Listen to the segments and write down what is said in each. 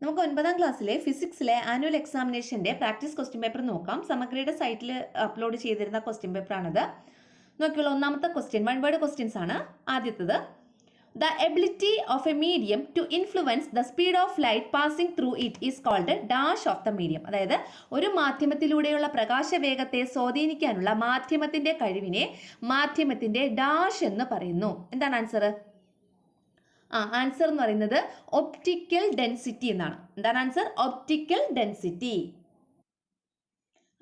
നമുക്ക് 9ാം ക്ലാസ്സിലെ ഫിസിക്സിലെ annual എക്സാമിനേഷൻ്റെ practice question paper നോക്കാം. സമഗ്രയുടെ സൈറ്റിൽ അപ്ലോഡ് ചെയ്തിരുന്ന ക്വസ്റ്റ്യൻ പേപ്പറാണിത്. നോക്കിയുള്ള ഒന്നാമത്തെ ക്വസ്റ്റ്യൻ 1 വേർഡ് ക്വസ്റ്റ്യൻസ് ആണ്. ആദ്യത്തത്, the ability of a medium to influence the speed of light passing through it is called dash of the medium. അതായത് ഒരു മാധ്യമത്തിലൂടെയുള്ള പ്രകാശവേഗത്തെ സ്വാധീനിക്കാനുള്ള മാധ്യമത്തിന്റെ കഴിവിനെ മാധ്യമത്തിന്റെ ഡാഷ് എന്ന് പറയുന്നു. എന്താണ് ആൻസർ? ആൻസർ എന്ന് പറയുന്നത് ഒപ്റ്റിക്കൽ ഡെൻസിറ്റി എന്നാണ്. എന്താണ് ആൻസർ? ഒപ്റ്റിക്കൽ ഡെൻസിറ്റി,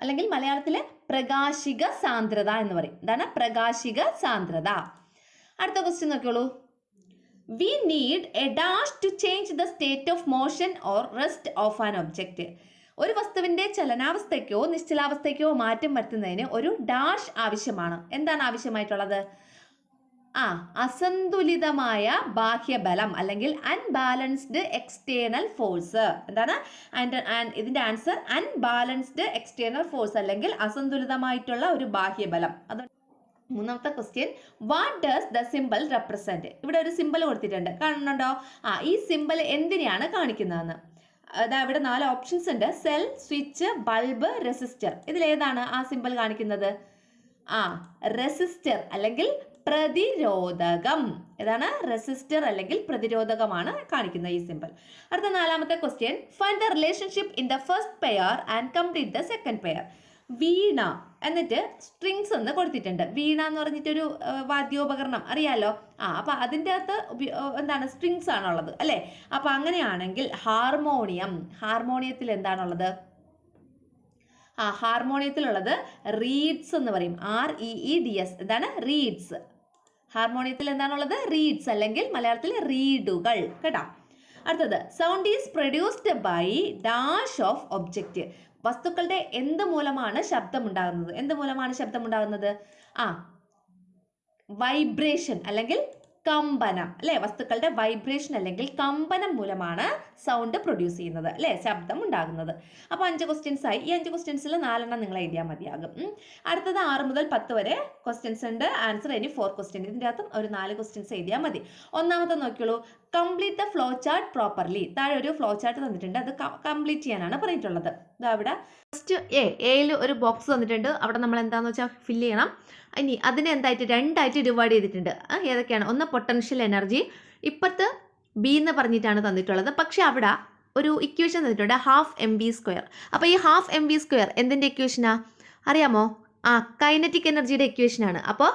അല്ലെങ്കിൽ മലയാളത്തിലെ പ്രകാശിക സാന്ദ്രത എന്ന് പറയും. എന്താണ് പ്രകാശിക സാന്ദ്രത? അടുത്ത ക്വസ്റ്റ്യൻ നോക്കിയോളൂ. We need a dash to change the state of motion or rest of an object. ഒരു വസ്തുവിന്റെ ചലനാവസ്ഥയ്ക്കോ നിശ്ചലാവസ്ഥയ്ക്കോ മാറ്റം വരുത്തുന്നതിന് ഒരു ഡാഷ് ആവശ്യമാണ്. എന്താണ് ആവശ്യമായിട്ടുള്ളത്? അസന്തുലിതമായ ബാഹ്യബലം അല്ലെങ്കിൽ അൺബാലൻസ്ഡ് എക്സ്റ്റേണൽ ഫോഴ്സ്. എന്താണ് ഇതിന്റെ ആൻസർ? അൺബാലൻസ്ഡ് എക്സ്റ്റേണൽ ഫോഴ്സ് അല്ലെങ്കിൽ അസന്തുലിതമായിട്ടുള്ള ഒരു ബാഹ്യബലം. അത് മൂന്നാമത്തെ question, what does the symbol represent? ഇവിടെ ഒരു സിംബൽ കൊടുത്തിട്ടുണ്ട്, കാണുന്നുണ്ടോ? ഈ സിംബൽ എന്തിനെയാണ് കാണിക്കുന്നതെന്ന്. ഇവിടെ 4 ഓപ്ഷൻസ് ഉണ്ട്. Cell, switch, bulb, resistor. ഇതിലേതാണ് ആ സിംബൽ കാണിക്കുന്നത്? റെസിസ്റ്റർ അല്ലെങ്കിൽ പ്രതിരോധകം. ഏതാണ്? റെസിസ്റ്റർ അല്ലെങ്കിൽ പ്രതിരോധകമാണ് കാണിക്കുന്ന ഈ സിംബൽ. അടുത്ത 4ാമത്തെ question, find the relationship in the first pair and complete the second pair. Veena എന്നിട്ട് സ്ട്രിങ്സ് എന്ന് കൊടുത്തിട്ടുണ്ട്. വീണ എന്ന് പറഞ്ഞിട്ടൊരു വാദ്യോപകരണം അറിയാലോ. അപ്പൊ അതിൻ്റെ അകത്ത് എന്താണ്? സ്ട്രിങ്സ് ആണുള്ളത് അല്ലേ? അപ്പൊ അങ്ങനെയാണെങ്കിൽ ഹാർമോണിയത്തിൽ എന്താണുള്ളത്? ഹാർമോണിയത്തിലുള്ളത് റീഡ്സ് എന്ന് പറയും. REEDS. എന്താണ്? റീഡ്സ്. ഹാർമോണിയത്തിൽ എന്താണുള്ളത്? റീഡ്സ് അല്ലെങ്കിൽ മലയാളത്തിൽ റീഡുകൾ. കേട്ടോ. അടുത്തത്, sound is produced by dash of object. വസ്തുക്കളുടെ എന്ത് മൂലമാണ് ശബ്ദമുണ്ടാകുന്നത്? എന്ത് മൂലമാണ് ശബ്ദമുണ്ടാകുന്നത്? വൈബ്രേഷൻ അല്ലെങ്കിൽ കമ്പനം അല്ലെ? വസ്തുക്കളുടെ വൈബ്രേഷൻ അല്ലെങ്കിൽ കമ്പനം മൂലമാണ് സൗണ്ട് പ്രൊഡ്യൂസ് ചെയ്യുന്നത് അല്ലെ? ശബ്ദം ഉണ്ടാകുന്നത്. അപ്പോൾ 5 ക്വസ്റ്റ്യൻസ് ആയി. ഈ 5 ക്വസ്റ്റ്യൻസിൽ 4 നിങ്ങൾ എഴുതിയാൽ മതിയാകും. അടുത്തത് 6 മുതൽ 10 വരെ ക്വസ്റ്റ്യൻസ് ഉണ്ട്. ആൻസർ ഇനി 4 ക്വസ്റ്റ്യൻ. ഇതിൻ്റെ അകത്തും ഒരു 4 ക്വസ്റ്റ്യൻസ് എഴുതിയാൽ മതി. ഒന്നാമത്തെ നോക്കിയോളൂ. Complete the flow chart properly. താഴെ ഒരു ഫ്ലോ ചാർട്ട് തന്നിട്ടുണ്ട്, അത് കംപ്ലീറ്റ് ചെയ്യാനാണ് പറഞ്ഞിട്ടുള്ളത്. അവിടെ ഫസ്റ്റ് എയിൽ ഒരു ബോക്സ് തന്നിട്ടുണ്ട്. അവിടെ നമ്മൾ എന്താണെന്ന് വെച്ചാൽ ഫില്ല് ചെയ്യണം. ഇനി അതിനെ എന്തായിട്ട് 2ആയിട്ട് ഡിവൈഡ് ചെയ്തിട്ടുണ്ട്. ഏതൊക്കെയാണ്? ഒന്ന് പൊട്ടൻഷ്യൽ എനർജി, ഇപ്പുറത്ത് ബി എന്ന് പറഞ്ഞിട്ടാണ് തന്നിട്ടുള്ളത്. പക്ഷെ അവിടെ ഒരു ഇക്വേഷൻ തന്നിട്ടുണ്ട്, ½ mv². അപ്പോൾ ഈ ½ mv² എന്തിൻ്റെ ഇക്വേഷനാ അറിയാമോ? കൈനറ്റിക് എനർജിയുടെ ഇക്വേഷനാണ്. അപ്പോൾ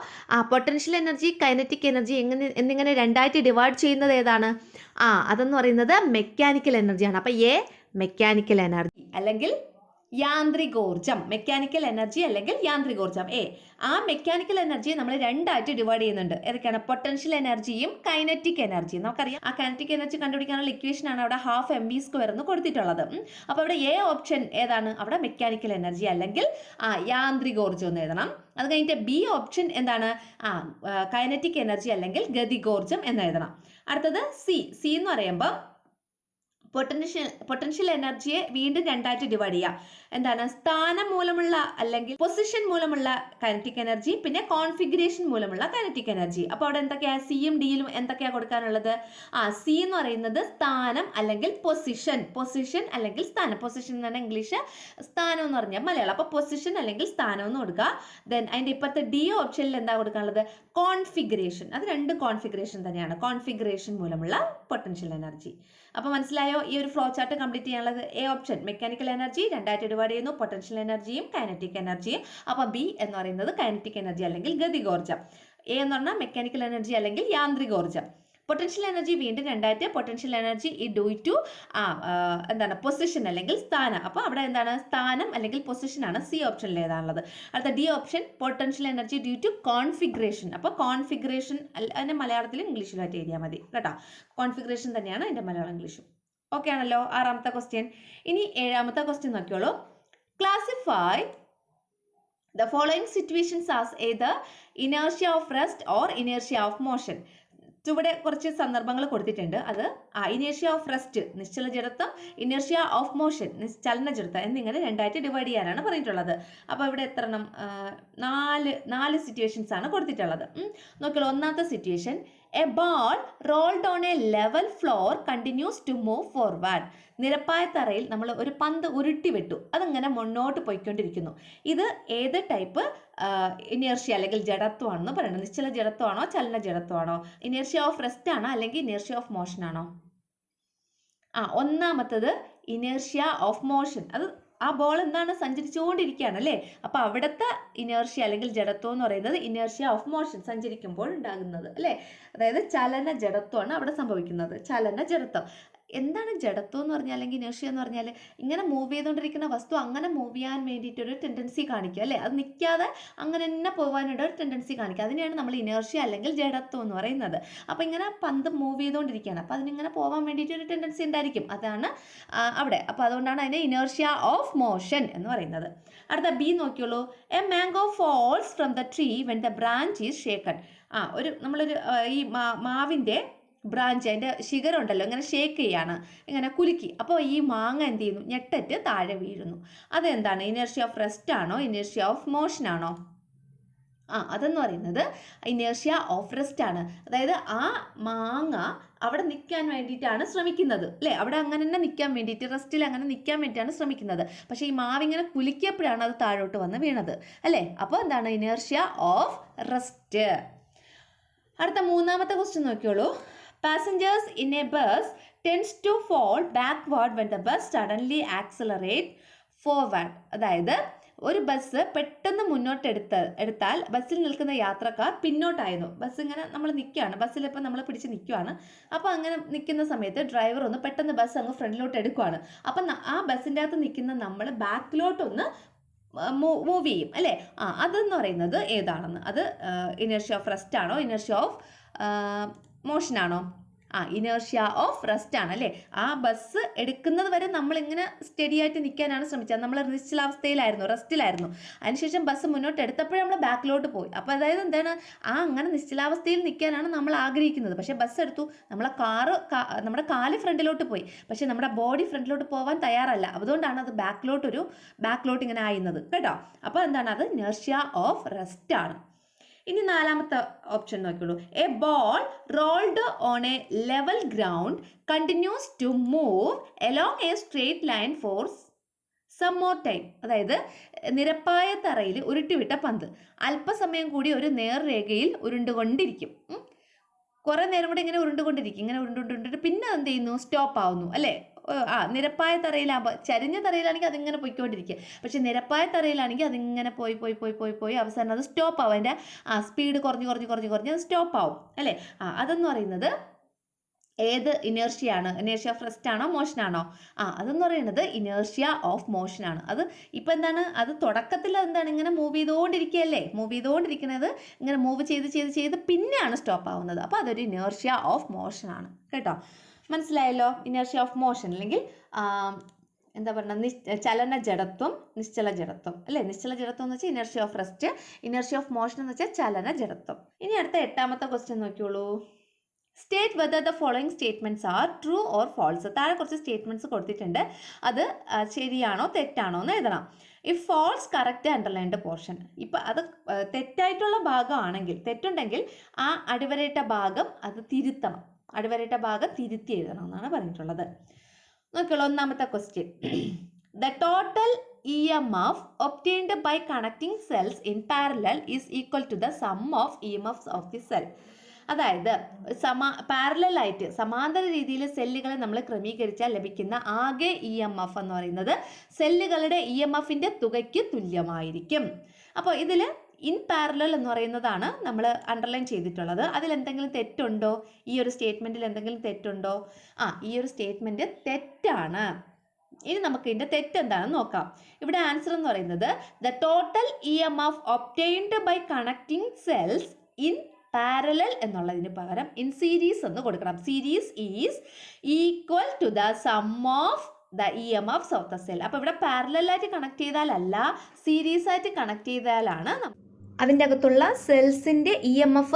പൊട്ടൻഷ്യൽ എനർജി, കൈനറ്റിക് എനർജി എന്നിങ്ങനെ 2ആയിട്ട് ഡിവൈഡ് ചെയ്യുന്നത് ഏതാണ്? അതെന്ന് പറയുന്നത് മെക്കാനിക്കൽ എനർജിയാണ്. അപ്പോൾ മെക്കാനിക്കൽ എനർജി അല്ലെങ്കിൽ യാന്ത്രികോർജം. മെക്കാനിക്കൽ എനർജി അല്ലെങ്കിൽ യാന്ത്രികോർജം. ആ മെക്കാനിക്കൽ എനർജിയെ നമ്മൾ 2ആയിട്ട് ഡിവൈഡ് ചെയ്യുന്നുണ്ട്. ഏതൊക്കെയാണ്? പൊട്ടൻഷ്യൽ എനർജിയും കൈനറ്റിക് എനർജിയും. നമുക്കറിയാം ആ കൈനറ്റിക് എനർജി കണ്ടുപിടിക്കാനുള്ള ഇക്വേഷൻ ആണ് അവിടെ ½ mv² എന്ന് കൊടുത്തിട്ടുള്ളത്. അപ്പോൾ അവിടെ ഓപ്ഷൻ ഏതാണ്? അവിടെ മെക്കാനിക്കൽ എനർജി അല്ലെങ്കിൽ യാന്ത്രികോർജം എന്ന് എഴുതണം. അത് കഴിഞ്ഞിട്ട് ബി ഓപ്ഷൻ എന്താണ്? കൈനറ്റിക് എനർജി അല്ലെങ്കിൽ ഗതികോർജം എന്ന് എഴുതണം. അടുത്തത് സി എന്ന് പറയുമ്പോൾ പൊട്ടൻഷ്യൽ എനർജിയെ വീണ്ടും 2ആയിട്ട് ഡിവൈഡ് ചെയ്യാം. എന്താണ്? സ്ഥാനം മൂലമുള്ള അല്ലെങ്കിൽ പൊസിഷൻ മൂലമുള്ള കൈനറ്റിക് എനർജി, പിന്നെ കോൺഫിഗറേഷൻ മൂലമുള്ള കൈനറ്റിക് എനർജി. അപ്പോൾ അവിടെ എന്തൊക്കെയാ? സിയും ഡിയിലും എന്തൊക്കെയാ കൊടുക്കാനുള്ളത്? സി എന്ന് പറയുന്നത് സ്ഥാനം അല്ലെങ്കിൽ പൊസിഷൻ അല്ലെങ്കിൽ സ്ഥാനം. പൊസിഷൻ എന്ന് പറഞ്ഞാൽ ഇംഗ്ലീഷ്, സ്ഥാനം എന്ന് പറഞ്ഞാൽ മലയാളം. അപ്പോൾ പൊസിഷൻ അല്ലെങ്കിൽ സ്ഥാനം എന്ന് കൊടുക്കുക. ദെൻ അതിൻ്റെ ഇപ്പോഴത്തെ ഡി ഓപ്ഷനിൽ എന്താ കൊടുക്കാനുള്ളത്? കോൺഫിഗറേഷൻ. അത് 2 കോൺഫിഗറേഷൻ തന്നെയാണ്. കോൺഫിഗറേഷൻ മൂലമുള്ള പൊട്ടൻഷ്യൽ എനർജി. അപ്പോൾ മനസ്സിലായോ? ഈ ഒരു ഫ്ലോ ചാർട്ട് കംപ്ലീറ്റ് ചെയ്യാനുള്ളത് ഓപ്ഷൻ മെക്കാനിക്കൽ എനർജി 2ആയിട്ട് ഡിവൈഡ് ചെയ്യുന്നു, പൊട്ടൻഷ്യൽ എനർജിയും കൈനറ്റിക് എനർജിയും. അപ്പോൾ ബി എന്ന് പറയുന്നത് കൈനറ്റിക് എനർജി അല്ലെങ്കിൽ ഗതികോർജം. എന്ന് പറഞ്ഞാൽ മെക്കാനിക്കൽ എനർജി അല്ലെങ്കിൽ യാന്ത്രികോർജം. പൊട്ടൻഷ്യൽ എനർജി വീണ്ടും 2ആയിട്ട്. പൊട്ടൻഷ്യൽ എനർജി ഡ്യൂ ടു എന്താണ്? പൊസിഷൻ അല്ലെങ്കിൽ സ്ഥാനം. അപ്പോൾ അവിടെ എന്താണ്? സ്ഥാനം അല്ലെങ്കിൽ പൊസിഷൻ ആണ്. സി ഓപ്ഷനിൽ ഏതാണുള്ളത്? അടുത്ത D option potential energy due to configuration. അപ്പോൾ കോൺഫിഗറേഷൻ അതിൻ്റെ മലയാളത്തിലും ഇംഗ്ലീഷിലുമായിട്ട് എഴുതിയാൽ മതി കേട്ടോ. കോൺഫിഗറേഷൻ തന്നെയാണ് അതിൻ്റെ മലയാളം ഇംഗ്ലീഷും. ഓക്കെ ആണല്ലോ? 6ാമത്തെ ക്വസ്റ്റ്യൻ. ഇനി 7ാമത്തെ ക്വസ്റ്റ്യൻ നോക്കിയോളൂ. Classify the following situations as either inertia of rest or inertia of motion. ചുവടെ കുറച്ച് സന്ദർഭങ്ങൾ കൊടുത്തിട്ടുണ്ട്. അത് ഇനേർഷ്യ ഓഫ് റെസ്റ്റ് നിശ്ചല ജഡത്വം, ഇനേർഷ്യ ഓഫ് മോഷൻ ചലന ജഡത്വം എന്നിങ്ങനെ 2ആയിട്ട് ഡിവൈഡ് ചെയ്യാനാണ് പറഞ്ഞിട്ടുള്ളത്. അപ്പോൾ ഇവിടെ എത്ര എണ്ണം? 4 സിറ്റുവേഷൻസ് ആണ് കൊടുത്തിട്ടുള്ളത്. നോക്കിയാൽ ഒന്നാമത്തെ situation, a ball rolled on a level floor continues to move forward. നിരപ്പായ തറയിൽ നമ്മൾ ഒരു പന്ത് ഉരുട്ടി വിട്ടു, അതങ്ങനെ മുന്നോട്ട് പോയിക്കൊണ്ടിരിക്കുന്നു. ഇത് ഏത് ടൈപ്പ് ഇനേർഷ്യ അല്ലെങ്കിൽ ജഡത്വമാണെന്ന് പറയുന്നത്? നിശ്ചല ജഡത്വമാണോ ചലന ജഡത്വമാണോ? ഇനേർഷ്യ ഓഫ് റെസ്റ്റ് ആണോ അല്ലെങ്കിൽ ഇനേർഷ്യ ഓഫ് മോഷൻ ആണോ? ഒന്നാമത്തത് ഇനേർഷ്യ ഓഫ് മോഷൻ. അത് ആ ബോൾ എന്താണ്, സഞ്ചരിച്ചുകൊണ്ടിരിക്കുകയാണ് അല്ലേ? അപ്പോൾ അവിടുത്തെ ഇനേർഷ്യ അല്ലെങ്കിൽ ജഡത്വം എന്ന് പറയുന്നത് ഇനേർഷ്യ ഓഫ് മോഷൻ, സഞ്ചരിക്കുമ്പോൾ ഉണ്ടാകുന്നത് അല്ലേ? അതായത് ചലന ജഡത്വമാണ് അവിടെ സംഭവിക്കുന്നത്, ചലന ജഡത്വം. എന്താണ് ജഡത്വം എന്ന് പറഞ്ഞാൽ അല്ലെങ്കിൽ ഇനേർഷ്യ എന്ന് പറഞ്ഞാൽ? ഇങ്ങനെ മൂവ് ചെയ്തുകൊണ്ടിരിക്കുന്ന വസ്തു അങ്ങനെ മൂവ് ചെയ്യാൻ വേണ്ടിയിട്ടൊരു ടെൻഡൻസി കാണിക്കുക അല്ലേ? അത് നിൽക്കാതെ അങ്ങനെ തന്നെ പോകാനുള്ള ഒരു ടെൻഡൻസി കാണിക്കുക. അതിനെയാണ് നമ്മൾ ഇനേർഷ്യ അല്ലെങ്കിൽ ജഡത്വം എന്ന് പറയുന്നത്. അപ്പോൾ ഇങ്ങനെ പന്ത് മൂവ് ചെയ്തുകൊണ്ടിരിക്കുകയാണ്, അപ്പോൾ അതിനിങ്ങനെ പോകാൻ വേണ്ടിയിട്ടൊരു ടെൻഡൻസി ഉണ്ടായിരിക്കും, അതാണ് അവിടെ. അപ്പോൾ അതുകൊണ്ടാണ് അതിനെ ഇനേർഷ്യ ഓഫ് മോഷൻ എന്ന് പറയുന്നത്. അടുത്ത ബി നോക്കിയോളൂ. A mango falls from the tree when the branch is shaken. നമ്മളൊരു ഈ മാവിൻ്റെ ബ്രാഞ്ച്, അതിൻ്റെ ശിഖരം ഉണ്ടല്ലോ, ഇങ്ങനെ ഷേക്ക് ചെയ്യാണ്, ഇങ്ങനെ കുലുക്കി. അപ്പോൾ ഈ മാങ്ങ എന്ത് ചെയ്യുന്നു? ഞെട്ടറ്റ് താഴെ വീഴുന്നു. അതെന്താണ്? ഇനേർഷ്യ ഓഫ് റെസ്റ്റ് ആണോ ഇനേർഷ്യ ഓഫ് മോഷൻ ആണോ? അതെന്ന് പറയുന്നത് ഇനേർഷ്യ ഓഫ് റെസ്റ്റ് ആണ്. അതായത് ആ മാങ്ങ അവിടെ നിൽക്കാൻ വേണ്ടിയിട്ടാണ് ശ്രമിക്കുന്നത് അല്ലേ? അവിടെ അങ്ങനെ തന്നെ നിൽക്കാൻ വേണ്ടിയിട്ട്, റെസ്റ്റിൽ അങ്ങനെ നിൽക്കാൻ വേണ്ടിയിട്ടാണ് ശ്രമിക്കുന്നത്. പക്ഷേ ഈ മാവിങ്ങനെ കുലുക്കിയപ്പോഴാണ് അത് താഴോട്ട് വന്ന് വീണത് അല്ലേ? അപ്പോൾ എന്താണ്? Inertia of rest. അടുത്ത മൂന്നാമത്തെ question നോക്കിയോളൂ. Passengers in a bus tends to fall backward when the bus suddenly accelerates forward. അതായത് ഒരു ബസ് പെട്ടെന്ന് മുന്നോട്ട് എടുത്താൽ ബസ്സിൽ നിൽക്കുന്ന യാത്രക്കാർ പിന്നോട്ടായിരുന്നു. ബസ് ഇങ്ങനെ നമ്മൾ നിൽക്കുകയാണ്, ബസ്സിലിപ്പോൾ നമ്മൾ പിടിച്ച് നിൽക്കുകയാണ്. അപ്പോൾ അങ്ങനെ നിൽക്കുന്ന സമയത്ത് ഡ്രൈവർ ഒന്ന് പെട്ടെന്ന് ബസ് അങ്ങ് ഫ്രണ്ടിലോട്ട് എടുക്കുകയാണ്. അപ്പം ആ ബസ്സിൻ്റെ അകത്ത് നിൽക്കുന്ന നമ്മൾ ബാക്കിലോട്ടൊന്ന് മൂവ് ചെയ്യും അല്ലേ? അതെന്ന് പറയുന്നത് ഏതാണെന്ന്? അത് ഇനേർഷ്യ ഓഫ് റെസ്റ്റ് ആണോ ഇനേർഷ്യ ഓഫ് മോഷൻ ആണോ? ഇനേർഷ്യ ഓഫ് റെസ്റ്റ് ആണ് അല്ലേ? ആ ബസ് എടുക്കുന്നത് വരെ നമ്മളിങ്ങനെ സ്റ്റഡി ആയിട്ട് നിൽക്കാനാണ് ശ്രമിച്ചത്. നമ്മൾ നിശ്ചലാവസ്ഥയിലായിരുന്നു, റെസ്റ്റിലായിരുന്നു. അതിനുശേഷം ബസ് മുന്നോട്ട് എടുത്തപ്പോഴേ നമ്മൾ ബാക്കിലോട്ട് പോയി. അപ്പോൾ അതായത് എന്താണ്? അങ്ങനെ നിശ്ചലാവസ്ഥയിൽ നിൽക്കാനാണ് നമ്മൾ ആഗ്രഹിക്കുന്നത്. പക്ഷേ ബസ് എടുത്തു, നമ്മുടെ കാല് ഫ്രണ്ടിലോട്ട് പോയി, പക്ഷേ നമ്മുടെ ബോഡി ഫ്രണ്ടിലോട്ട് പോകാൻ തയ്യാറല്ല. അതുകൊണ്ടാണ് അത് ബാക്കിലോട്ട് ഇങ്ങനെ ആയിരുന്നത് കേട്ടോ. അപ്പോൾ എന്താണ്? അത് ഇനേർഷ്യ ഓഫ് റെസ്റ്റ് ആണ്. ഇനി നാലാമത്തെ ഓപ്ഷൻ നോക്കിയുള്ളൂ. A ball rolled on a level ground continues to move along a straight line for some more time. അതായത് നിരപ്പായ തറയിൽ ഉരുട്ടിവിട്ട പന്ത് അല്പസമയം കൂടി ഒരു നേർരേഖയിൽ ഉരുണ്ടുകൊണ്ടിരിക്കും. കുറേ നേരം കൂടി ഇങ്ങനെ ഉരുണ്ടുകൊണ്ടിരിക്കും, ഇങ്ങനെ ഉരുണ്ടുകൊണ്ടിട്ട് പിന്നെ എന്ത് ചെയ്യുന്നു? സ്റ്റോപ്പ് ആവുന്നു അല്ലേ? നിരപ്പായ തറയിലാകുമ്പോൾ, ചരിഞ്ഞ തറയിലാണെങ്കിൽ അതിങ്ങനെ പോയിക്കൊണ്ടിരിക്കുക. പക്ഷെ നിരപ്പായ തറയിലാണെങ്കിൽ അതിങ്ങനെ പോയി അവസാനം അത് സ്റ്റോപ്പ് ആവും. അതിൻ്റെ സ്പീഡ് കുറഞ്ഞ് അത് സ്റ്റോപ്പ് ആവും അല്ലേ? അതെന്ന് പറയുന്നത് ഏത് ഇനേർഷ്യയാണ്? ഇനേർഷ്യ ഓഫ് റെസ്റ്റ് ആണോ മോഷൻ ആണോ? അതെന്ന് പറയുന്നത് ഇനേർഷ്യ ഓഫ് മോഷൻ ആണ്. അത് ഇപ്പം എന്താണ്? അത് തുടക്കത്തിൽ എന്താണ്? ഇങ്ങനെ മൂവ് ചെയ്തുകൊണ്ടിരിക്കുകയല്ലേ? മൂവ് ചെയ്തുകൊണ്ടിരിക്കുന്നത് ഇങ്ങനെ മൂവ് ചെയ്ത് പിന്നെയാണ് സ്റ്റോപ്പ് ആവുന്നത്. അപ്പോൾ അതൊരു ഇനേർഷ്യ ഓഫ് മോഷൻ ആണ് കേട്ടോ. മനസ്സിലായല്ലോ? ഇനേർഷ്യ ഓഫ് മോഷൻ അല്ലെങ്കിൽ എന്താ പറയുക, ചലന ജഡത്വം, നിശ്ചല ജഡത്വം അല്ലേ? നിശ്ചല ജഡത്വം എന്ന് വെച്ചാൽ inertia of rest, inertia of motion എന്ന് വെച്ചാൽ ചലന ജഡത്വം. ഇനി അടുത്ത എട്ടാമത്തെ ക്വസ്റ്റ്യൻ നോക്കിയോളൂ. State whether the following statements are true or false. താഴെ കുറച്ച് സ്റ്റേറ്റ്മെൻറ്റ്സ് കൊടുത്തിട്ടുണ്ട്, അത് ശരിയാണോ തെറ്റാണോ എന്ന് എഴുതണം. If false correct underlined portion. ഇപ്പം അത് തെറ്റായിട്ടുള്ള ഭാഗമാണെങ്കിൽ, തെറ്റുണ്ടെങ്കിൽ ആ അടിവരയിട്ട ഭാഗം അത് തിരുത്തണം, അടിവരയിട്ട ഭാഗം തിരുത്തി എഴുതണം എന്നാണ് പറഞ്ഞിട്ടുള്ളത്. നോക്കിയോളൂ ഒന്നാമത്തെ question. The total EMF obtained by connecting cells in parallel is equal to the sum of EMFs of the cell. അതായത് പാരലായിട്ട് സമാന്തര രീതിയിൽ സെല്ലുകളെ നമ്മൾ ക്രമീകരിച്ചാൽ ലഭിക്കുന്ന ആകെ EMF എന്ന് പറയുന്നത് സെല്ലുകളുടെ EMFന്റെ തുകയ്ക്ക് തുല്യമായിരിക്കും. അപ്പോൾ ഇതിൽ ഇൻ പാരലൽ എന്ന് പറയുന്നതാണ് നമ്മൾ അണ്ടർലൈൻ ചെയ്തിട്ടുള്ളത്. അതിലെന്തെങ്കിലും തെറ്റുണ്ടോ? ഈ ഒരു സ്റ്റേറ്റ്മെൻറ്റിൽ എന്തെങ്കിലും തെറ്റുണ്ടോ? ഈ ഒരു സ്റ്റേറ്റ്മെൻറ്റ് തെറ്റാണ്. ഇനി നമുക്ക് ഇതിൻ്റെ തെറ്റെന്താണെന്ന് നോക്കാം. ഇവിടെ ആൻസർ എന്ന് പറയുന്നത് the total EMF obtained by connecting cells in parallel എന്നുള്ളതിന് പകരം ഇൻ സീരീസ് എന്ന് കൊടുക്കണം. Series is equal to the sum of the EMFs of the cell. അപ്പോൾ ഇവിടെ പാരലലായിട്ട് കണക്ട് ചെയ്താലല്ല, സീരീസ് ആയിട്ട് കണക്ട് ചെയ്താലാണ് അതിൻ്റെ അകത്തുള്ള സെൽസിൻ്റെ EMF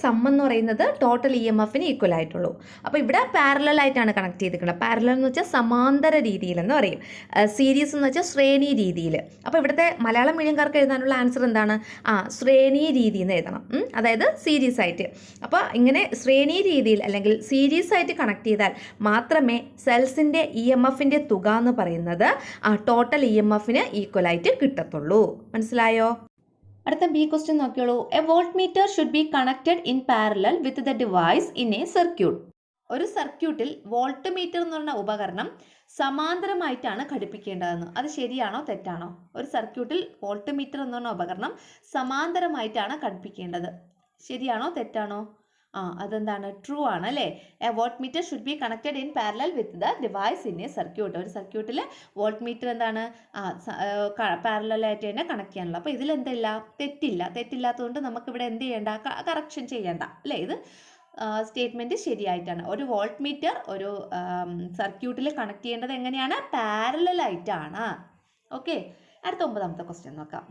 സം എന്ന് പറയുന്നത് ടോട്ടൽ ഇ എം എഫിന് ഈക്വൽ ആയിട്ടുള്ളൂ. അപ്പോൾ ഇവിടെ പാരലൽ ആയിട്ടാണ് കണക്ട് ചെയ്തിരിക്കുന്നത്. പാരലൽ എന്ന് വെച്ചാൽ സമാന്തര രീതിയിൽ എന്ന് പറയും. സീരീസ് എന്ന് വെച്ചാൽ ശ്രേണി രീതിയിൽ. അപ്പോൾ ഇവിടുത്തെ മലയാളം മീഡിയംകാർക്ക് എഴുതാനുള്ള ആൻസർ എന്താണ്? ശ്രേണി രീതി എന്ന് എഴുതണം. അതായത് സീരീസ് ആയിട്ട്. അപ്പോൾ ഇങ്ങനെ ശ്രേണി രീതിയിൽ അല്ലെങ്കിൽ സീരീസ് ആയിട്ട് കണക്ട് ചെയ്താൽ മാത്രമേ സെൽസിൻ്റെ ഇ എം എഫിൻ്റെ തുക എന്ന് പറയുന്നത് ടോട്ടൽ ഇ എം എഫിന് ഈക്വൽ ആയിട്ട് കിട്ടത്തുള്ളൂ. മനസ്സിലായോ? അടുത്ത ബി ക്വസ്റ്റ്യൻ നോക്കിയോളൂ. A voltmeter should be connected in parallel with the device in a circuit. ഒരു സർക്യൂട്ടിൽ വോൾട്ട് മീറ്റർ എന്ന് പറഞ്ഞ ഉപകരണം സമാന്തരമായിട്ടാണ് ഘടിപ്പിക്കേണ്ടതെന്ന്. അത് ശരിയാണോ തെറ്റാണോ? ഒരു സർക്യൂട്ടിൽ വോൾട്ട് മീറ്റർ എന്ന് പറഞ്ഞ ഉപകരണം സമാന്തരമായിട്ടാണ് ഘടിപ്പിക്കേണ്ടത്. ശരിയാണോ തെറ്റാണോ? അതെന്താണ്? ട്രൂ ആണ് അല്ലേ? A voltmeter should be connected in parallel with the device in a circuit. ഒരു സർക്യൂട്ടിൽ വോൾട്ട് മീറ്റർ എന്താണ്? പാരലലായിട്ട് തന്നെ കണക്ട് ചെയ്യാനുള്ള. അപ്പോൾ ഇതിലെന്തില്ല? തെറ്റില്ലാത്തതുകൊണ്ട് നമുക്കിവിടെ എന്ത് ചെയ്യേണ്ട? കറക്ഷൻ ചെയ്യേണ്ട അല്ലേ? ഇത് സ്റ്റേറ്റ്മെൻറ്റ് ശരിയായിട്ടാണ്. ഒരു വോൾട്ട് മീറ്റർ ഒരു സർക്യൂട്ടിൽ കണക്ട് ചെയ്യേണ്ടത് എങ്ങനെയാണ്? പാരലലായിട്ടാണ്. ഓക്കെ, അടുത്ത 9ാമത്തെ ക്വസ്റ്റ്യൻ നോക്കാം.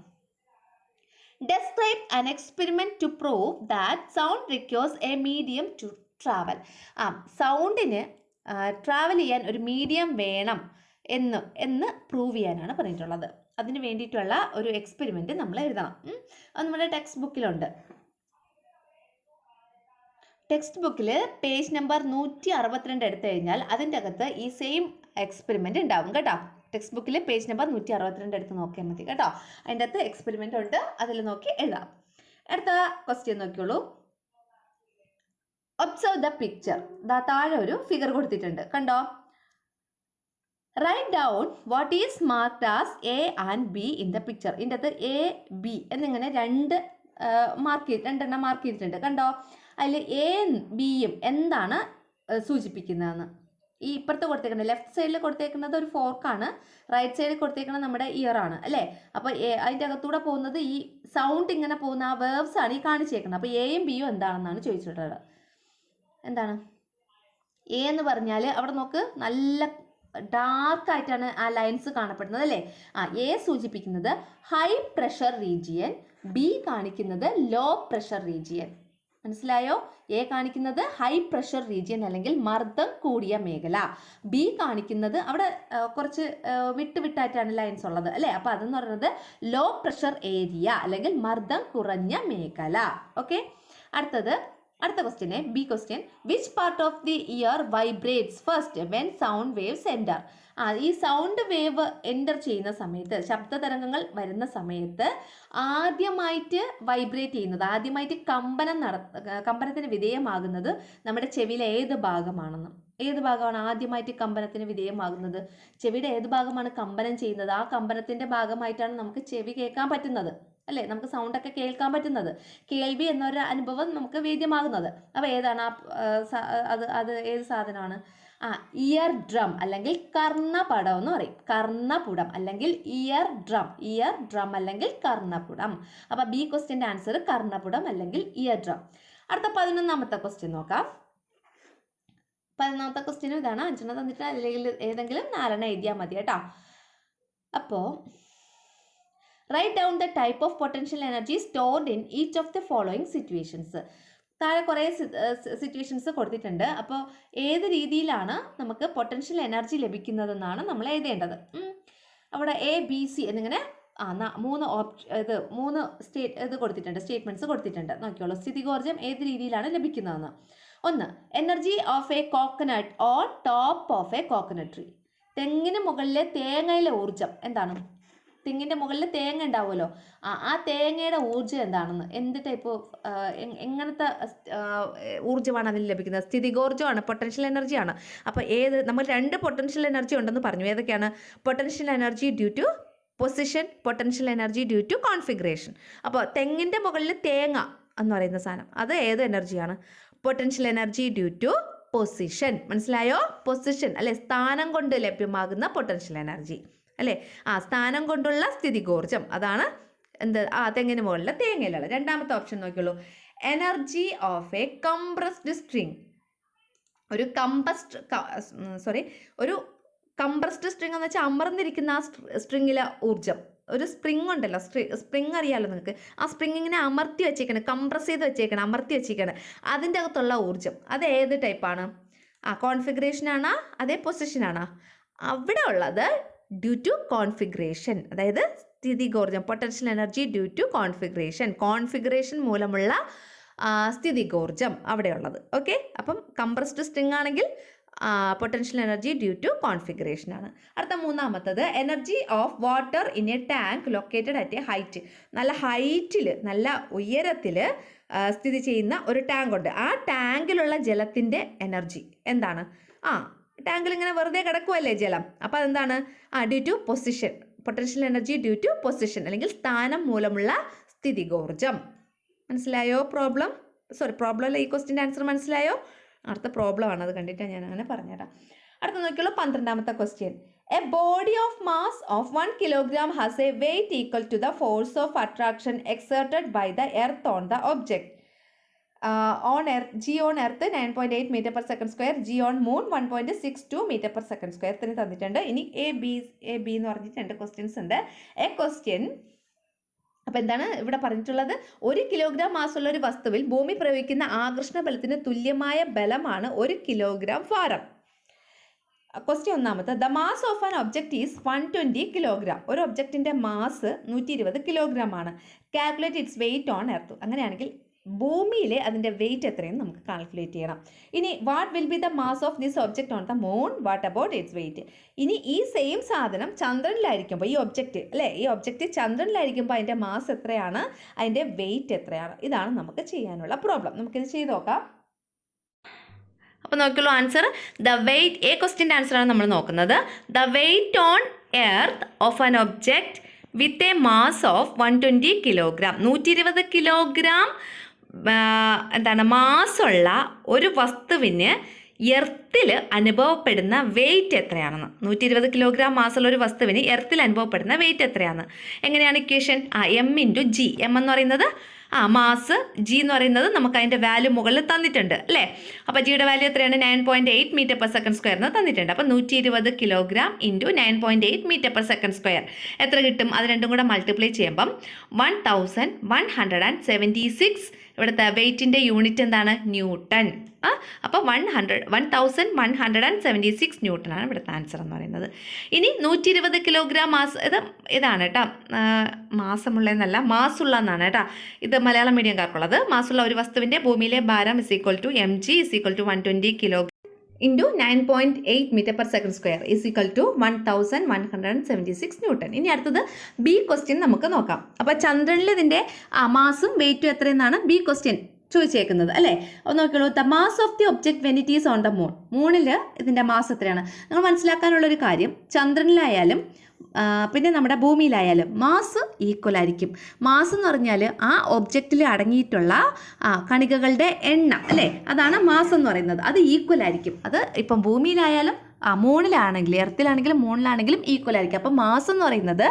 Describe an experiment to prove that sound requires a medium to travel. സൗണ്ടിന് ട്രാവൽ ചെയ്യാൻ ഒരു മീഡിയം വേണം എന്ന് പ്രൂവ് ചെയ്യാനാണ് പറഞ്ഞിട്ടുള്ളത്. അതിന് വേണ്ടിയിട്ടുള്ള ഒരു എക്സ്പെരിമെൻറ്റ് നമ്മൾ എഴുതണം. അത് നമ്മുടെ ടെക്സ്റ്റ് ബുക്കിലുണ്ട്. ടെക്സ്റ്റ് ബുക്കിൽ പേജ് നമ്പർ 162 എടുത്തു കഴിഞ്ഞാൽ അതിൻ്റെ അകത്ത് ഈ സെയിം എക്സ്പെരിമെൻറ്റ് ഉണ്ടാവും കേട്ടോ. ടെക്സ്റ്റ് ബുക്കിൽ പേജ് നമ്പർ 162 എടുത്ത് നോക്കിയാൽ മതി കേട്ടോ. അതിൻ്റെ അകത്ത് എക്സ്പെരിമെൻ്റ് ഉണ്ട്, അതിൽ നോക്കി എഴുതാം. അടുത്ത ക്വസ്റ്റ്യൻ നോക്കിയോളൂ. Observe the picture. താഴെ ഒരു ഫിഗർ കൊടുത്തിട്ടുണ്ട്, കണ്ടോ? Write down what is marked as A and B in the picture. ഇതിൻ്റെ അകത്ത് എ ബി എന്നിങ്ങനെ രണ്ടെണ്ണം മാർക്ക് ചെയ്തിട്ടുണ്ട്, കണ്ടോ? അതിൽ എ ബിയും എന്താണ് സൂചിപ്പിക്കുന്നതെന്ന്. ഈ ഇപ്പുറത്ത് കൊടുത്തേക്കുന്നത് ലെഫ്റ്റ് സൈഡിൽ കൊടുത്തേക്കുന്നത് ഒരു ഫോർക്കാണ്, റൈറ്റ് സൈഡിൽ കൊടുത്തേക്കുന്നത് നമ്മുടെ ഇയർ ആണ് അല്ലേ? അപ്പോൾ അതിൻ്റെ അകത്തൂടെ പോകുന്നത് ഈ സൗണ്ട് ഇങ്ങനെ പോകുന്ന ആ വേർബ്സ് ആണ് ഈ കാണിച്ചേക്കുന്നത്. അപ്പോൾ എയും ബിയും എന്താണെന്നാണ് ചോദിച്ചിട്ടുള്ളത്. എന്താണ് എ എന്ന് പറഞ്ഞാൽ? അവിടെ നോക്ക്, നല്ല ഡാർക്ക് ആയിട്ടാണ് ആ ലൈൻസ് കാണപ്പെടുന്നത് അല്ലേ? എ സൂചിപ്പിക്കുന്നത് ഹൈ പ്രഷർ റീജിയൻ, ബി കാണിക്കുന്നത് ലോ പ്രഷർ റീജിയൻ. മനസ്സിലായോ? എ കാണിക്കുന്നത് ഹൈ പ്രഷർ റീജിയൻ അല്ലെങ്കിൽ മർദ്ദം കൂടിയ മേഖല, ബി കാണിക്കുന്നത് അവിടെ കുറച്ച് വിട്ടായിട്ടാണ് ലൈൻസ് ഉള്ളത് അല്ലേ? അപ്പോൾ അതെന്ന് പറയുന്നത് ലോ പ്രഷർ ഏരിയ അല്ലെങ്കിൽ മർദ്ദം കുറഞ്ഞ മേഖല. ഓക്കെ, അടുത്ത question B question. Which part of the year vibrates first when sound waves enter. ഈ സൗണ്ട് വേവ് എൻ്റർ ചെയ്യുന്ന സമയത്ത്, ശബ്ദ തരംഗങ്ങൾ വരുന്ന സമയത്ത് ആദ്യമായിട്ട് വൈബ്രേറ്റ് ചെയ്യുന്നത്, ആദ്യമായിട്ട് കമ്പനത്തിന് വിധേയമാകുന്നത് നമ്മുടെ ചെവിയിലെ ഏത് ഭാഗമാണെന്ന്. ഏത് ഭാഗമാണ് ആദ്യമായിട്ട് കമ്പനത്തിന് വിധേയമാകുന്നത്? ചെവിയുടെ ഏത് ഭാഗമാണ് കമ്പനം ചെയ്യുന്നത്? ആ കമ്പനത്തിൻ്റെ ഭാഗമായിട്ടാണ് നമുക്ക് ചെവി കേൾക്കാൻ പറ്റുന്നത് അല്ലേ? നമുക്ക് സൗണ്ടൊക്കെ കേൾക്കാൻ പറ്റുന്നത്, കേൾവി എന്നൊരു അനുഭവം നമുക്ക് വേദ്യമാകുന്നത്. അപ്പോൾ ഏതാണ് അത് ഏത് സാധനമാണ്? ഇയർ ഡ്രം അല്ലെങ്കിൽ കർണപടം എന്ന് പറയും. കർണപുടം അല്ലെങ്കിൽ ഇയർ ഡ്രം അല്ലെങ്കിൽ കർണപുടം. അപ്പോൾ ബി ക്വസ്റ്റ്യൻ്റെ ആൻസർ കർണപുടം അല്ലെങ്കിൽ ഇയർ ഡ്രം. അടുത്ത 11ാമത്തെ ക്വസ്റ്റ്യൻ നോക്കാം. 11ാമത്തെ ക്വസ്റ്റ്യനും ഇതാണ്. 5 തന്നിട്ട് അല്ലെങ്കിൽ ഏതെങ്കിലും 4 എഴുതിയാൽ മതി കേട്ടോ. അപ്പോൾ write down the type of potential energy stored in each of the following situations. താഴെ കുറേ സിറ്റുവേഷൻസ് കൊടുത്തിട്ടുണ്ട്. അപ്പോൾ ഏത് രീതിയിലാണ് നമുക്ക് പൊട്ടൻഷ്യൽ എനർജി ലഭിക്കുന്നതെന്നാണ് നമ്മൾ എഴുതേണ്ടത്. അവിടെ എ ബി സി എന്നിങ്ങനെ 3 സ്റ്റേറ്റ്മെൻറ്റ്സ് കൊടുത്തിട്ടുണ്ട്. നോക്കിയോളൂ. സ്ഥിതികോർജ്ജം ഏത് രീതിയിലാണ് ലഭിക്കുന്നതെന്ന്. 1. Energy of A coconut on top of A coconut tree. തെങ്ങിന് മുകളിലെ തേങ്ങയിലെ ഊർജ്ജം എന്താണ്? തെങ്ങിൻ്റെ മുകളിൽ തേങ്ങ ഉണ്ടാവുമല്ലോ, ആ തേങ്ങയുടെ ഊർജ്ജം എന്താണെന്ന്. എന്ത് ടൈപ്പ് എങ്ങനത്തെ ഊർജ്ജമാണ് അതിൽ ലഭിക്കുന്നത്? സ്ഥിതികോർജ്ജമാണ്, പൊട്ടൻഷ്യൽ എനർജിയാണ്. അപ്പോൾ നമ്മൾ 2 പൊട്ടൻഷ്യൽ എനർജി ഉണ്ടെന്ന് പറഞ്ഞു. ഏതൊക്കെയാണ്? Potential energy due to position, potential energy due to configuration. അപ്പോൾ തെങ്ങിൻ്റെ മുകളിൽ തേങ്ങ എന്ന് പറയുന്ന സാധനം, അത് ഏത് എനർജിയാണ്? Potential energy due to position. മനസ്സിലായോ? പൊസിഷൻ അല്ലെ, സ്ഥാനം കൊണ്ട് ലഭ്യമാകുന്ന പൊട്ടൻഷ്യൽ എനർജി അല്ലേ? സ്ഥാനം കൊണ്ടുള്ള സ്ഥിതികോർജ്ജം, അതാണ് എന്ത്? തെങ്ങിന് മുകളിലെ തേങ്ങയിലുള്ള. 2ാമത്തെ ഓപ്ഷൻ നോക്കിയുള്ളൂ. Energy of a compressed string. ഒരു കംപ്രസ്ഡ് സ്ട്രിങ് എന്ന് വെച്ചാൽ അമർന്നിരിക്കുന്ന ആ സ്ട്രിങ്ങിലെ ഊർജ്ജം ഒരു സ്പ്രിങ് ഉണ്ടല്ലോ, സ്പ്രിങ് അറിയാമല്ലോ നിങ്ങൾക്ക്. ആ സ്പ്രിങ് ഇങ്ങനെ അമർത്തി വെച്ചേക്കണം, കംപ്രസ് ചെയ്ത് വെച്ചേക്കണം, അമർത്തി വെച്ചേക്കണം. അതിൻ്റെ അകത്തുള്ള ഊർജ്ജം അത് ഏത് ടൈപ്പാണ്? കോൺഫിഗറേഷൻ ആണോ അതേ പൊസിഷൻ ആണോ? അവിടെ ഉള്ളത് ഡ്യൂ ടു കോൺഫിഗറേഷൻ, അതായത് സ്ഥിതികോർജ്ജം, potential energy due to configuration മൂലമുള്ള സ്ഥിതികോർജ്ജം അവിടെയുള്ളത്. ഓക്കെ, അപ്പം കംപ്രസ്ഡ് സ്ട്രിങ് ആണെങ്കിൽ potential energy due to configuration ആണ്. അടുത്ത മൂന്നാമത്തത് energy of water in a tank located at a height. നല്ല ഹൈറ്റിൽ, നല്ല ഉയരത്തിൽ സ്ഥിതി ചെയ്യുന്ന ഒരു ടാങ്ക് ഉണ്ട്. ആ ടാങ്കിലുള്ള ജലത്തിൻ്റെ എനർജി എന്താണ്? ടാങ്കിൽ ഇങ്ങനെ വെറുതെ കിടക്കുമല്ലേ ജലം, അപ്പോൾ അതെന്താണ്? Due to position, potential energy due to position അല്ലെങ്കിൽ സ്ഥാനം മൂലമുള്ള സ്ഥിതികോർജ്ജം. മനസ്സിലായോ പ്രോബ്ലം? പ്രോബ്ലം അല്ല, ഈ ക്വസ്റ്റിൻ്റെ ആൻസർ മനസ്സിലായോ? അടുത്ത പ്രോബ്ലം ആണ്, അത് കണ്ടിട്ടാണ് ഞാൻ അങ്ങനെ പറഞ്ഞുതരാം. അടുത്ത നോക്കിയുള്ളൂ 12ാമത്തെ question. A body of mass of 1 kilogram has a weight equal to the force of attraction exerted by the earth on the object. on earth, G on earth 9.8 meter per second square, G on moon 1.62 meter per second square തന്നെ തന്നിട്ടുണ്ട്. ഇനി A B എന്ന് പറഞ്ഞിട്ട് 2 questions ഉണ്ട്. A question, അപ്പോൾ എന്താണ് ഇവിടെ പറഞ്ഞിട്ടുള്ളത്? 1 കിലോഗ്രാം മാസുള്ള ഒരു വസ്തുവിൽ ഭൂമി പ്രയോഗിക്കുന്ന ആകർഷണ ബലത്തിന് തുല്യമായ ബലമാണ് 1 കിലോഗ്രാം ഭാരം. ക്വസ്റ്റ്യൻ ഒന്നാമത്തെ, the mass of an object is 120 kilogram. ഒരു ഒബ്ജക്റ്റിൻ്റെ മാസ് 120 കിലോഗ്രാം ആണ്. Calculate its weight on earth. അങ്ങനെയാണെങ്കിൽ ഭൂമിയിലെ അതിൻ്റെ വെയിറ്റ് എത്രയും നമുക്ക് കാൽക്കുലേറ്റ് ചെയ്യണം. ഇനി what will be the mass of this object on the moon, what about its weight. ഇനി ഈ സെയിം സാധനം ചന്ദ്രനിലായിരിക്കുമ്പോൾ, ഈ ഒബ്ജക്റ്റ് അല്ലേ, ഈ ഒബ്ജക്റ്റ് ചന്ദ്രനിലായിരിക്കുമ്പോൾ അതിൻ്റെ മാസ് എത്രയാണ്, അതിൻ്റെ വെയിറ്റ് എത്രയാണ്? ഇതാണ് നമുക്ക് ചെയ്യാനുള്ള പ്രോബ്ലം. നമുക്കിത് ചെയ്ത് നോക്കാം. അപ്പോൾ നോക്കിയുള്ളൂ ആൻസർ. ദ വെയിറ്റ്, എ ക്വസ്റ്റ്യൻ്റെ ആൻസറാണ് നമ്മൾ നോക്കുന്നത്. The weight on earth of an object with a mass of 120 kilogram. 120 kilogram എന്താണ് മാസുള്ള ഒരു വസ്തുവിന് എർത്തിൽ അനുഭവപ്പെടുന്ന വെയിറ്റ് എത്രയാണെന്ന്. 120 കിലോഗ്രാം മാസുള്ള ഒരു വസ്തുവിന് എർത്തിൽ അനുഭവപ്പെടുന്ന വെയിറ്റ് എത്രയാണ്? എങ്ങനെയാണ് equation? M into G. M എന്ന് പറയുന്നത് മാസ്, ജി എന്ന് പറയുന്നത് നമുക്ക് അതിൻ്റെ വാല്യൂ മുകളിൽ തന്നിട്ടുണ്ട് അല്ലേ. അപ്പോൾ ജിയുടെ വാല്യൂ എത്രയാണ്? 9.8 മീറ്റർ പെർ സെക്കൻഡ് സ്ക്വയർ എന്ന് തന്നിട്ടുണ്ട്. അപ്പോൾ 120 kilogram into 9.8 metre per second square എത്ര കിട്ടും? അത് രണ്ടും കൂടെ മൾട്ടിപ്ലൈ ചെയ്യുമ്പം 1176. ഇവിടുത്തെ വെയിറ്റിൻ്റെ യൂണിറ്റ് എന്താണ്? ന്യൂട്ടൺ. അപ്പോൾ 1176 ന്യൂട്ടനാണ് ഇവിടുത്തെ ആൻസർ എന്ന് പറയുന്നത്. ഇനി 120 കിലോഗ്രാം മാസ്, ഇതാണ് കേട്ടോ, മാസമുള്ളതെന്നല്ല, മാസുള്ള എന്നാണ് കേട്ടോ. ഇത് മലയാളം മീഡിയംകാർക്കുള്ളത്. മാസുള്ള ഒരു വസ്തുവിൻ്റെ ഭൂമിയിലെ ഭാരം = mg = 120 kilogram into 9.8 metre per second square = 1176 newton. ഇനി അടുത്തത് ബി ക്വസ്റ്റ്യൻ നമുക്ക് നോക്കാം. അപ്പോൾ ചന്ദ്രനിൽ ഇതിൻ്റെ മാസും വെയിറ്റും എത്രയെന്നാണ് ബി ക്വസ്റ്റ്യൻ ചോദിച്ചേക്കുന്നത് അല്ലേ. അപ്പോൾ നോക്കിയോളൂ, the mass of the object when it is on the moon. മൂണിൽ ഇതിൻ്റെ മാസ് എത്രയാണ്? നിങ്ങൾ മനസ്സിലാക്കാനുള്ളൊരു കാര്യം, ചന്ദ്രനിലായാലും പിന്നെ നമ്മുടെ ഭൂമിയിലായാലും മാസ് ഈക്വൽ ആയിരിക്കും. മാസ് എന്ന് പറഞ്ഞാൽ ആ ഒബ്ജക്റ്റിൽ അടങ്ങിയിട്ടുള്ള കണികകളുടെ എണ്ണം അല്ലേ, അതാണ് മാസ് എന്ന് പറയുന്നത്. അത് ഈക്വൽ ആയിരിക്കും. അത് ഇപ്പം ഭൂമിയിലായാലും മൂണിലാണെങ്കിലും എർത്തിലാണെങ്കിലും മൂണിലാണെങ്കിലും ഈക്വൽ ആയിരിക്കും. അപ്പം മാസ് എന്ന് പറയുന്നത്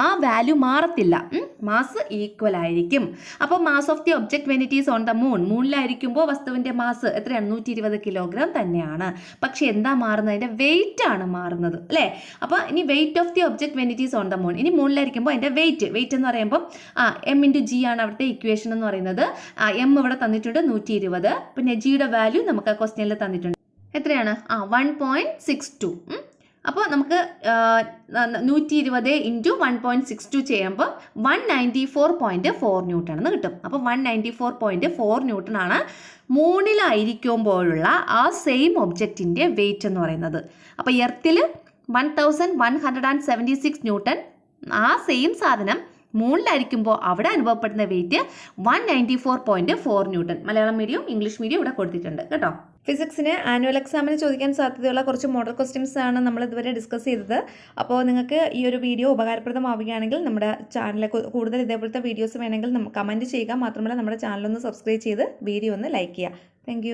ആ വാല്യൂ മാറത്തില്ല, മാസ് ഈക്വൽ ആയിരിക്കും. അപ്പോൾ mass of the object when it is on the moon, മൂണിലായിരിക്കുമ്പോൾ വസ്തുവിൻ്റെ മാസ് എത്രയാണ്? 120 കിലോഗ്രാം തന്നെയാണ്. പക്ഷേ എന്താ മാറുന്നത്? അതിൻ്റെ വെയിറ്റ് ആണ് മാറുന്നത് അല്ലേ. അപ്പോൾ ഇനി weight of the object when it is on the moon, ഇനി മൂണിലായിരിക്കുമ്പോൾ അതിൻ്റെ വെയിറ്റ് എന്ന് പറയുമ്പോൾ എം ഇൻറ്റു ജി ആണ് അവിടുത്തെ ഇക്വേഷൻ എന്ന് പറയുന്നത്. എം ഇവിടെ തന്നിട്ടുണ്ട് 120, പിന്നെ ജിയുടെ വാല്യൂ നമുക്ക് ക്വസ്റ്റ്യനിൽ തന്നിട്ടുണ്ട്. എത്രയാണ്? 1.62. അപ്പോൾ നമുക്ക് 120 ഇൻറ്റു 1.62 ചെയ്യുമ്പോൾ 194.4 ന്യൂട്ടൺ എന്ന് കിട്ടും. അപ്പോൾ 194.4 ന്യൂട്ടനാണ് മൂണിലായിരിക്കുമ്പോഴുള്ള ആ സെയിം ഒബ്ജക്റ്റിൻ്റെ വെയിറ്റ് എന്ന് പറയുന്നത്. അപ്പോൾ എർത്തിൽ 1176 ന്യൂട്ടൺ, ആ സെയിം സാധനം മൂണിലായിരിക്കുമ്പോൾ അവിടെ അനുഭവപ്പെടുന്ന weight 194.4 newton. Malayalam medium English medium ഇവിടെ കൊടുത്തിട്ടുണ്ട് കേട്ടോ. ഫിസിക്സിന് ആനുവൽ എക്സാമിന് ചോദിക്കാൻ സാധ്യതയുള്ള കുറച്ച് മോഡൽ ക്വസ്റ്റ്യൻസ് ആണ് നമ്മൾ ഇതുവരെ ഡിസ്കസ് ചെയ്തത്. അപ്പോൾ നിങ്ങൾക്ക് ഈ ഒരു വീഡിയോ ഉപകാരപ്രദമാവുകയാണെങ്കിൽ നമ്മുടെ ചാനലിൽ കൂടുതൽ ഇതേപോലത്തെ വീഡിയോസ് വേണമെങ്കിൽ കമൻറ്റ് ചെയ്യുക. മാത്രമല്ല നമ്മുടെ ചാനലൊന്ന് സബ്സ്ക്രൈബ് ചെയ്ത് വീഡിയോ ഒന്ന് ലൈക്ക് ചെയ്യുക. താങ്ക്